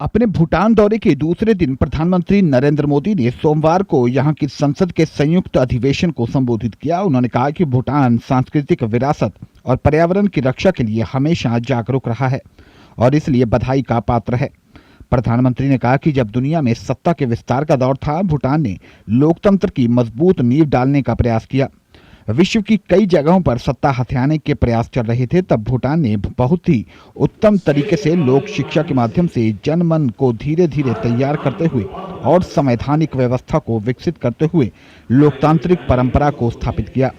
अपने भूटान दौरे के दूसरे दिन प्रधानमंत्री नरेंद्र मोदी ने सोमवार को यहां की संसद के संयुक्त अधिवेशन को संबोधित किया। उन्होंने कहा कि भूटान सांस्कृतिक विरासत और पर्यावरण की रक्षा के लिए हमेशा जागरूक रहा है और इसलिए बधाई का पात्र है। प्रधानमंत्री ने कहा कि जब दुनिया में सत्ता के विस्तार का दौर था, भूटान ने लोकतंत्र की मजबूत नींव डालने का प्रयास किया। विश्व की कई जगहों पर सत्ता हथियाने के प्रयास चल रहे थे, तब भूटान ने बहुत ही उत्तम तरीके से लोक शिक्षा के माध्यम से जनमन को धीरे धीरे तैयार करते हुए और संवैधानिक व्यवस्था को विकसित करते हुए लोकतांत्रिक परंपरा को स्थापित किया।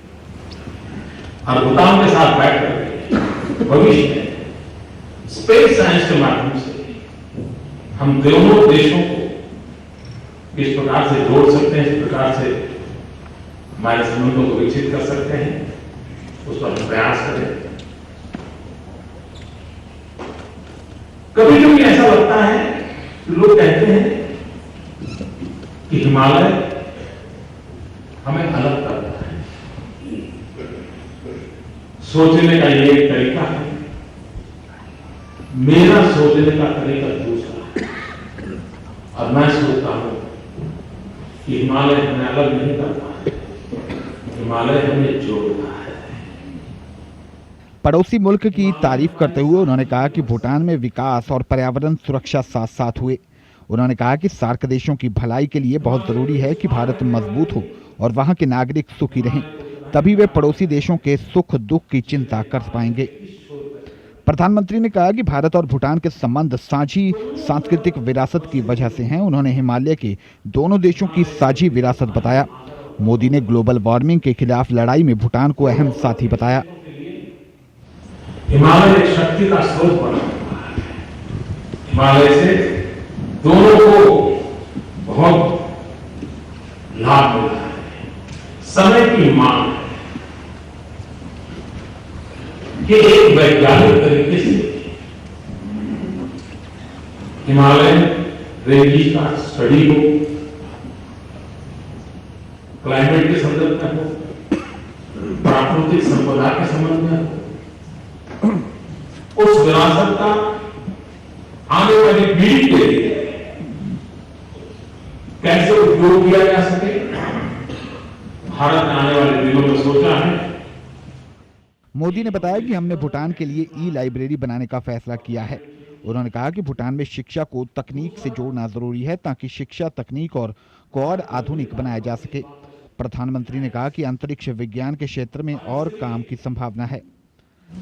हम भूटान के साथ बैठकर भविष्य में स्पेस साइंस के माध्यम से हम दोनों देशों को इस प्रकार से जोड़ सकते हैं, इस प्रकार से हमारे संबंधों को विकसित कर सकते हैं, उस पर हम प्रयास करें। कभी कभी ऐसा लगता है कि लोग कहते हैं कि हिमालय हमें अलग करता है। सोचने का ये एक तरीका है, मेरा सोचने का तरीका दूसरा है। और मैं सोचता हूं कि हिमालय हमें अलग नहीं करता है, हिमालय हमें जोड़ता है। पड़ोसी मुल्क की तारीफ करते हुए उन्होंने कहा कि भूटान में विकास और पर्यावरण सुरक्षा साथ साथ हुए। उन्होंने कहा कि सार्क देशों की भलाई के लिए बहुत जरूरी है कि भारत मजबूत हो और वहां के नागरिक सुखी रहें, तभी वे पड़ोसी देशों के सुख दुख की चिंता कर पाएंगे। प्रधानमंत्री ने कहा कि भारत और भूटान के संबंध साझी सांस्कृतिक विरासत की वजह से हैं। उन्होंने हिमालय के दोनों देशों की साझी विरासत बताया। मोदी ने ग्लोबल वार्मिंग के खिलाफ लड़ाई में भूटान को अहम साथी बताया। हिमालय एक शक्ति का स्रोत बना हुआ है। हिमालय से दोनों को बहुत लाभ मिला है। समय की मांग है कि एक वैज्ञानिक तरीके से हिमालय रेंज का स्टडी हो, क्लाइमेट के संदर्भ में हो, प्राकृतिक संपदा के संबंध में हो, उस विरासत का आने वाली पीढ़ी के लिए कैसे उपयोग किया जा सके, भारत ने आने वाले दिनों में सोचा है। मोदी ने बताया कि हमने भूटान के लिए ई-लाइब्रेरी बनाने का फैसला किया है। उन्होंने कहा कि भूटान में शिक्षा को तकनीक से जोड़ना जरूरी है ताकि शिक्षा तकनीक को और आधुनिक बनाया जा सके। प्रधानमंत्री ने कहा कि अंतरिक्ष विज्ञान के क्षेत्र में और काम की संभावना है।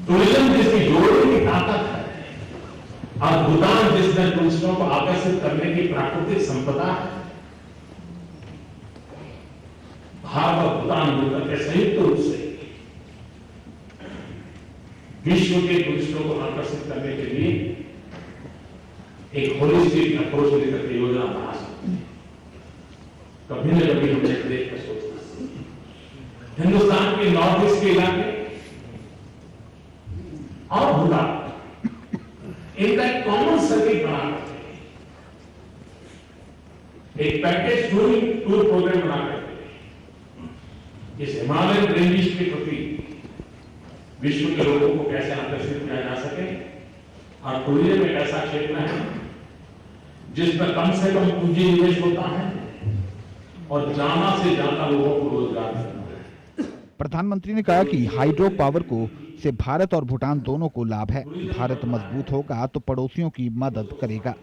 टूरिज्म जिसकी जोड़ने की ताकत है और भूटान जिसने टूरिस्टों को आकर्षित करने की प्राकृतिक संपदा है, भारत और भूटान मिलकर के संयुक्त रूप से विश्व के टूरिस्टों को आकर्षित करने के लिए एक होलिस्टिक अप्रोच लेकर के योजना बना सकते हैं। कभी न कभी हमने देख कर सोचना, हिंदुस्तान के नॉर्थ ईस्ट के इलाके और भूटान इनका एक कॉमन सर्किट बना करके एक पैकेज टूर प्रोग्राम बना करके इस हिमालयन रेंजेस के प्रति विश्व के लोगों को कैसे आकर्षित किया जा सके। और टूरिज्म एक ऐसा क्षेत्र है जिसमें कम से कम पूंजी निवेश होता है और ज्यादा से ज्यादा लोगों को रोजगार मिलता है। प्रधानमंत्री ने कहा कि हाइड्रो पावर से भारत और भूटान दोनों को लाभ है। भारत मजबूत होगा तो पड़ोसियों की मदद करेगा।